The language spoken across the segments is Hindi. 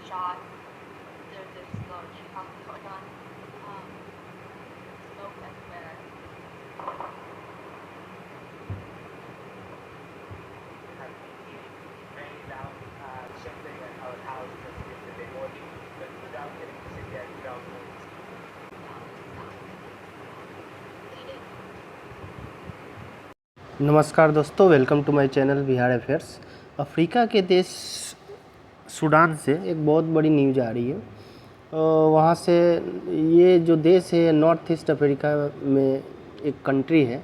shot. There's this little jihad going on. Smoke everywhere. Have been raining down simply at our house just yesterday morning, but without electricity and without noise. नमस्कार दोस्तों, welcome to my channel Bihar affairs. Africa के देश सूडान से एक बहुत बड़ी न्यूज़ आ रही है। वहाँ से ये जो देश है नॉर्थ ईस्ट अफ्रीका में एक कंट्री है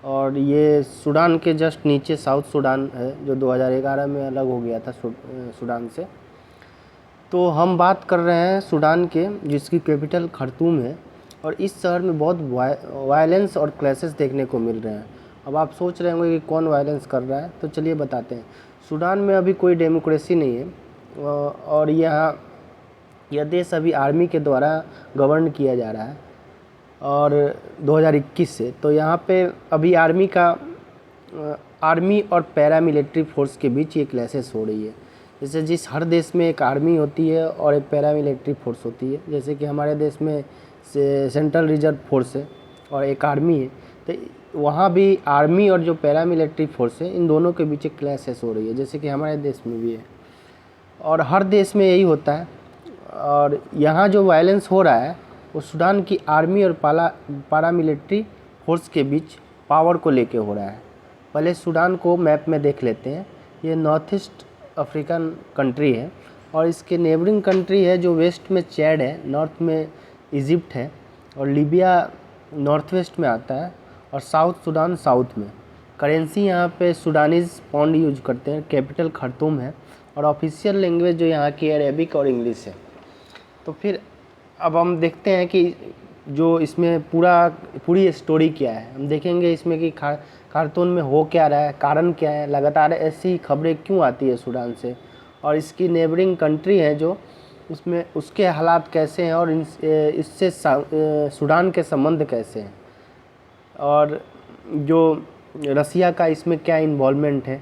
और ये सूडान के जस्ट नीचे साउथ सूडान है जो 2011 में अलग हो गया था सूडान से। तो हम बात कर रहे हैं सूडान के, जिसकी कैपिटल खर्तूम है और इस शहर में बहुत वायलेंस और क्लैशेस देखने को मिल रहे हैं। अब आप सोच रहे होंगे कि कौन वायलेंस कर रहा है, तो चलिए बताते हैं। सूडान में अभी कोई डेमोक्रेसी नहीं है और यह देश अभी आर्मी के द्वारा गवर्न किया जा रहा है और 2021 से। तो यहाँ पे अभी आर्मी और पैरामिलिट्री फोर्स के बीच ये क्लैशेस हो रही है। जैसे जिस हर देश में एक आर्मी होती है और एक पैरामिलिट्री फोर्स होती है, जैसे कि हमारे देश में सेंट्रल रिजर्व फोर्स है और एक आर्मी है, तो वहाँ भी आर्मी और जो पैरामिलिट्री फोर्स है इन दोनों के बीच एक क्लैशेस हो रही है, जैसे कि हमारे देश में भी है और हर देश में यही होता है। और यहाँ जो वायलेंस हो रहा है वो सूडान की आर्मी और पैरामिलिट्री फोर्स के बीच पावर को लेके हो रहा है। पहले सूडान को मैप में देख लेते हैं। ये नॉर्थ ईस्ट अफ्रीकन कंट्री है और इसके नेबरिंग कंट्री है जो वेस्ट में चैड है, नॉर्थ में इजिप्ट है और लीबिया नॉर्थ वेस्ट में आता है और साउथ सूडान साउथ में। करेंसी यहाँ पे सूडानीज़ पौंड यूज करते हैं, कैपिटल खर्तूम है और ऑफिशियल लैंग्वेज जो यहाँ की अरेबिक और इंग्लिश है। तो फिर अब हम देखते हैं कि जो इसमें पूरी स्टोरी क्या है। हम देखेंगे इसमें कि खार्तूम में हो क्या रहा है, कारण क्या है, लगातार ऐसी खबरें क्यों आती है सूडान से, और इसकी नेबरिंग कंट्री है जो उसमें उसके हालात कैसे हैं और इससे सूडान के संबंध कैसे हैं, और जो रसिया का इसमें क्या इन्वॉल्वमेंट है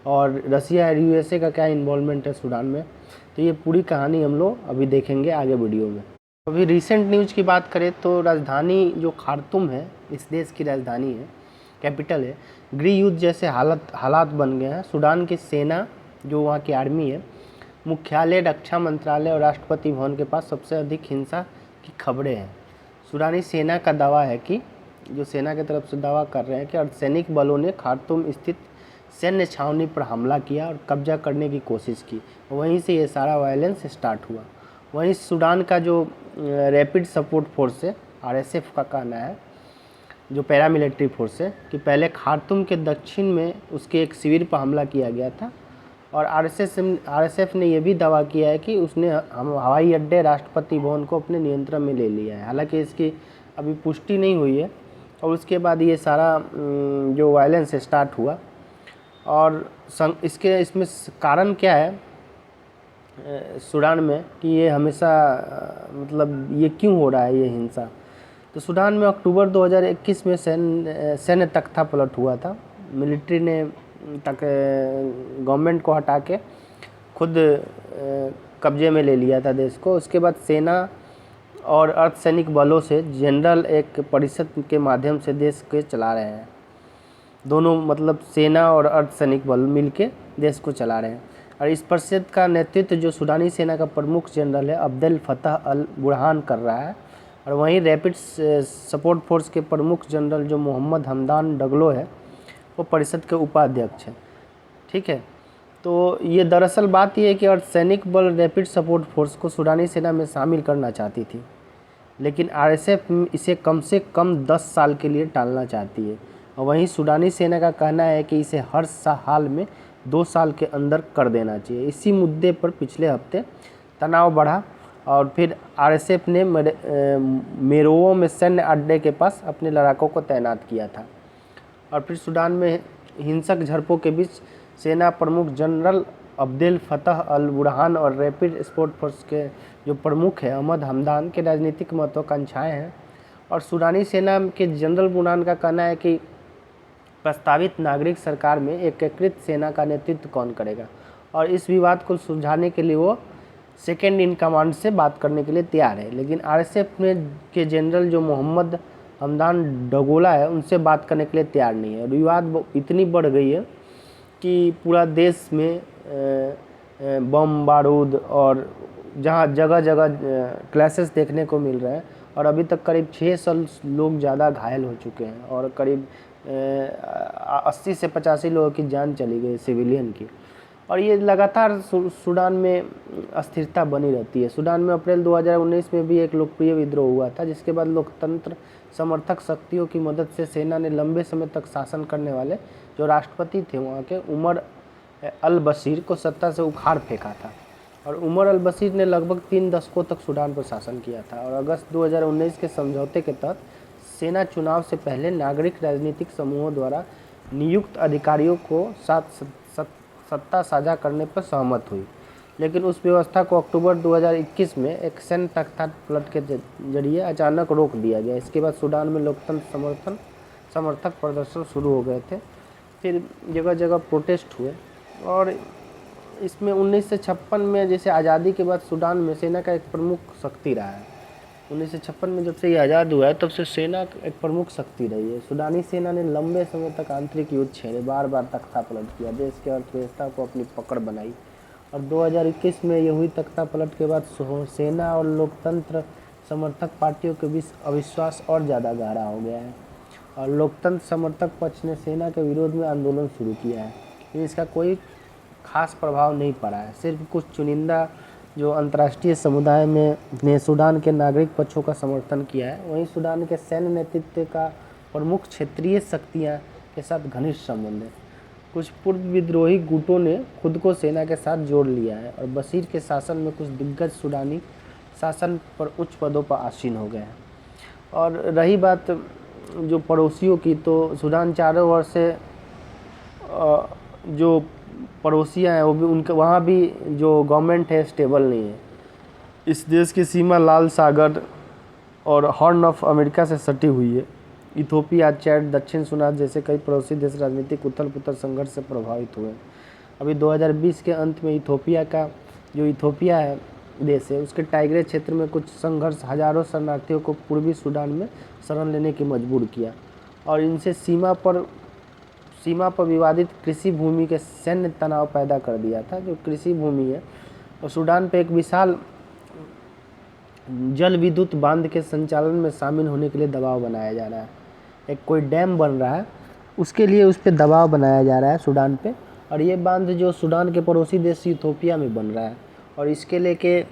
और रसिया और यूएसए का क्या इन्वॉल्वमेंट है सूडान में। तो ये पूरी कहानी हम लोग अभी देखेंगे आगे वीडियो में। अभी रिसेंट न्यूज़ की बात करें तो राजधानी जो खार्तूम है इस देश की राजधानी है, कैपिटल है। गृह युद्ध जैसे हालात बन गए हैं। सूडान की सेना जो वहाँ की आर्मी है, मुख्यालय, रक्षा मंत्रालय और राष्ट्रपति भवन के पास सबसे अधिक हिंसा की खबरें हैं। सूडानी सेना का दावा है कि जो सेना की तरफ से दावा कर रहे हैं कि अर्धसैनिक बलों ने खार्तूम स्थित सैन्य छावनी पर हमला किया और कब्जा करने की कोशिश की। वहीं से ये सारा वायलेंस स्टार्ट हुआ। वहीं सूडान का जो रैपिड सपोर्ट फोर्स है, आरएसएफ का कहना है, जो पैरामिलिट्री फोर्स है, कि पहले खार्तूम के दक्षिण में उसके एक शिविर पर हमला किया गया था और आरएसएफ ने यह भी दावा किया है कि उसने हवाई अड्डे, राष्ट्रपति भवन को अपने नियंत्रण में ले लिया है। हालांकि इसकी अभी पुष्टि नहीं हुई है। और उसके बाद ये सारा जो वायलेंस स्टार्ट हुआ और इसमें कारण क्या है सूडान में कि ये हमेशा मतलब ये क्यों हो रहा है ये हिंसा। तो सूडान में अक्टूबर 2021 में सैन्य तख्ता पलट हुआ था। मिलिट्री ने गवर्नमेंट को हटा के खुद कब्जे में ले लिया था देश को। उसके बाद सेना और अर्धसैनिक बलों से जनरल एक परिषद के माध्यम से देश के चला रहे हैं। दोनों मतलब सेना और अर्धसैनिक बल मिलके देश को चला रहे हैं और इस परिषद का नेतृत्व जो सूडानी सेना का प्रमुख जनरल है अब्देल फतह अल बुरहान कर रहा है। और वहीं रैपिड सपोर्ट फोर्स के प्रमुख जनरल जो मोहम्मद हमदान डगलो है वो परिषद के उपाध्यक्ष हैं। ठीक है, तो ये दरअसल बात ये है कि अर्धसैनिक बल रैपिड सपोर्ट फोर्स को सूडानी सेना में शामिल करना चाहती थी, लेकिन आरएसएफ इसे कम से कम 10 साल के लिए टालना चाहती है। और वहीं सूडानी सेना का कहना है कि इसे हर हाल में 2 साल के अंदर कर देना चाहिए। इसी मुद्दे पर पिछले हफ्ते तनाव बढ़ा और फिर आरएसएफ ने मेरोवो में सैन्य अड्डे के पास अपने लड़ाकों को तैनात किया था। और फिर सूडान में हिंसक झड़पों के बीच सेना प्रमुख जनरल अब्देल फतह अल बुरहान और रैपिड सपोर्ट फोर्स के जो प्रमुख है अहमद हमदान के राजनीतिक महत्वाकांक्षाएँ हैं। और सूडानी सेना के जनरल बुरहान का कहना है कि प्रस्तावित नागरिक सरकार में एकीकृत सेना का नेतृत्व कौन करेगा, और इस विवाद को सुलझाने के लिए वो सेकंड इन कमांड से बात करने के लिए तैयार है, लेकिन आरएसएफ में के जनरल जो मोहम्मद हमदान डगोला है उनसे बात करने के लिए तैयार नहीं है। विवाद इतनी बढ़ गई है कि पूरा देश में बम बारूद और जहाँ जगह जगह क्लैशेस देखने को मिल रहे हैं और अभी तक करीब 600 लोग ज़्यादा घायल हो चुके हैं और करीब 80 से 85 लोगों की जान चली गई सिविलियन की। और ये लगातार सूडान में अस्थिरता बनी रहती है। सूडान में अप्रैल 2019 में भी एक लोकप्रिय विद्रोह हुआ था, जिसके बाद लोकतंत्र समर्थक शक्तियों की मदद से सेना ने लंबे समय तक शासन करने वाले जो राष्ट्रपति थे वहाँ के उमर अल बशीर को सत्ता से उखाड़ फेंका था। और उमर अल बशीर ने लगभग 3 दशकों तक सूडान पर शासन किया था और अगस्त 2019 के समझौते के तहत सेना चुनाव से पहले नागरिक राजनीतिक समूहों द्वारा नियुक्त अधिकारियों को साथ सत्ता साझा करने पर सहमत हुई, लेकिन उस व्यवस्था को अक्टूबर 2021 में एक सैन्य तख्ता पलट के जरिए अचानक रोक दिया गया। इसके बाद सूडान में लोकतंत्र समर्थक प्रदर्शन शुरू हो गए थे, फिर जगह जगह प्रोटेस्ट हुए और इसमें 1956 में जैसे आज़ादी के बाद सूडान में सेना का एक प्रमुख शक्ति रहा है। 1956 में जब से ये आज़ाद हुआ है तब से सेना एक प्रमुख शक्ति रही है। सूडानी सेना ने लंबे समय तक आंतरिक युद्ध छेड़े, बार बार तख्ता पलट किया, देश की अर्थव्यवस्था को अपनी पकड़ बनाई और 2021 में ये हुई तख्ता पलट के बाद सेना और लोकतंत्र समर्थक पार्टियों के बीच अविश्वास और ज़्यादा गहरा हो गया है और लोकतंत्र समर्थक पक्ष ने सेना के विरोध में आंदोलन शुरू किया है, लेकिन इसका कोई खास प्रभाव नहीं पड़ा है। सिर्फ कुछ चुनिंदा जो अंतर्राष्ट्रीय समुदाय में ने सूडान के नागरिक पक्षों का समर्थन किया है, वहीं सूडान के सैन्य नेतृत्व का प्रमुख क्षेत्रीय शक्तियां के साथ घनिष्ठ संबंध है। कुछ पूर्व विद्रोही गुटों ने खुद को सेना के साथ जोड़ लिया है और बशीर के शासन में कुछ दिग्गज सूडानी शासन पर उच्च पदों पर आसीन हो गए हैं। और रही बात जो पड़ोसियों की, तो सूडान चारों ओर से जो पड़ोसियाँ हैं वो भी उनके वहाँ भी जो गवर्नमेंट है स्टेबल नहीं है। इस देश की सीमा लाल सागर और हॉर्न ऑफ अमेरिका से सटी हुई है। इथोपिया, चैड, दक्षिण सूडान जैसे कई पड़ोसी देश राजनीतिक उथल पुथल संघर्ष से प्रभावित हुए। अभी 2020 के अंत में इथोपिया है देश है, उसके टाइग्रे क्षेत्र में कुछ संघर्ष हजारों शरणार्थियों को पूर्वी सूडान में शरण लेने की मजबूर किया और इनसे सीमा पर विवादित कृषि भूमि के सैन्य तनाव पैदा कर दिया था। जो कृषि भूमि है और सूडान पे एक विशाल जल विद्युत बांध के संचालन में शामिल होने के लिए दबाव बनाया जा रहा है। एक कोई डैम बन रहा है, उसके लिए उस पर दबाव बनाया जा रहा है सूडान पे, और ये बांध जो सूडान के पड़ोसी देश इथोपिया में बन रहा है और इसके लेके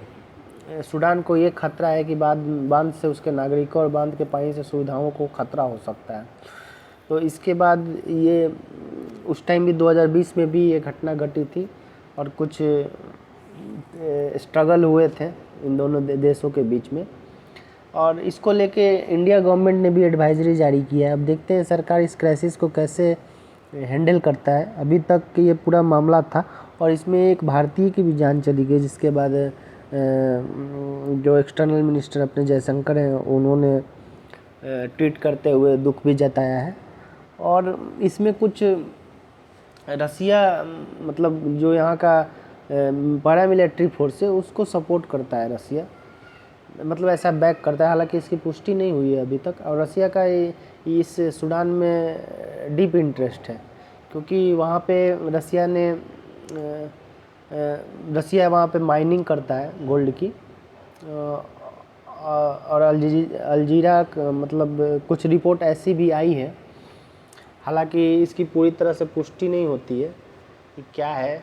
सूडान को ये खतरा है कि बांध से उसके नागरिकों और बांध के पानी से सुविधाओं को खतरा हो सकता है। तो इसके बाद ये उस टाइम भी 2020 में भी ये घटना घटी थी और कुछ स्ट्रगल हुए थे इन दोनों देशों के बीच में, और इसको लेके इंडिया गवर्नमेंट ने भी एडवाइजरी जारी किया है। अब देखते हैं सरकार इस क्राइसिस को कैसे हैंडल करता है। अभी तक ये पूरा मामला था और इसमें एक भारतीय की भी जान चली गई, जिसके बाद जो एक्सटर्नल मिनिस्टर अपने जयशंकर हैं उन्होंने ट्वीट करते हुए दुख भी जताया है। और इसमें कुछ रसिया मतलब जो यहाँ का पैरामिलिट्री फोर्स है उसको सपोर्ट करता है रसिया, मतलब ऐसा बैक करता है, हालांकि इसकी पुष्टि नहीं हुई है अभी तक। और रसिया का इस सूडान में डीप इंटरेस्ट है क्योंकि वहाँ पे रसिया वहाँ पे माइनिंग करता है गोल्ड की, और अलजीरा मतलब कुछ रिपोर्ट ऐसी भी आई है, हालांकि इसकी पूरी तरह से पुष्टि नहीं होती है कि क्या है।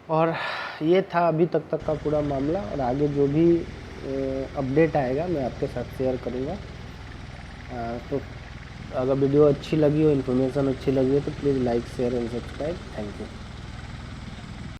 और ये था अभी तक का पूरा मामला, और आगे जो भी अपडेट आएगा मैं आपके साथ शेयर करूँगा। तो अगर वीडियो अच्छी लगी हो, इन्फॉर्मेशन अच्छी लगी हो तो please like, share and subscribe. Thank you.